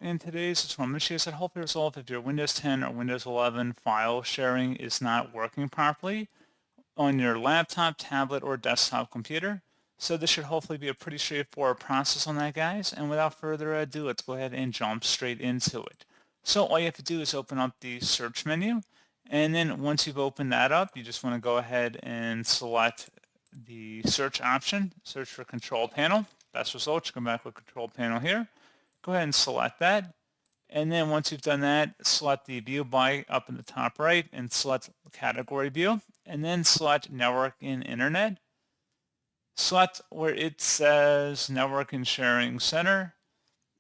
In today's tutorial, I'm going to show you how to help you resolve if your Windows 10 or Windows 11 file sharing is not working properly on your laptop, tablet, or desktop computer. So this should hopefully be a pretty straightforward process on that, guys. And without further ado, let's go ahead and jump straight into it. So all you have to do is open up the search menu. And then once you've opened that up, you just want to go ahead and select the search option, search for control panel. Best results, you come back with control panel here. Go ahead and select that. And then once you've done that, select the view by up in the top right and select category view. And then select network and internet. Select where it says network and sharing center.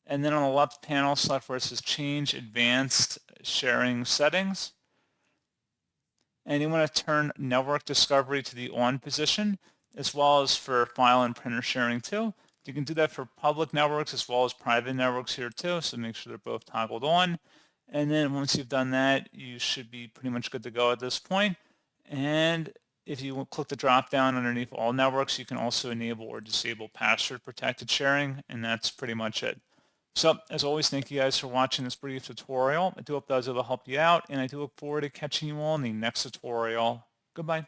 And then on the left panel, select where it says change advanced sharing settings. And you want to turn network discovery to the on position, as well as for file and printer sharing too. You can do that for public networks as well as private networks here too, so make sure they're both toggled on. And then once you've done that, you should be pretty much good to go at this point. And if you click the drop down underneath all networks, you can also enable or disable password protected sharing, and that's pretty much it. So as always, thank you guys for watching this brief tutorial. I do hope that was able to help you out, and I do look forward to catching you all in the next tutorial. Goodbye.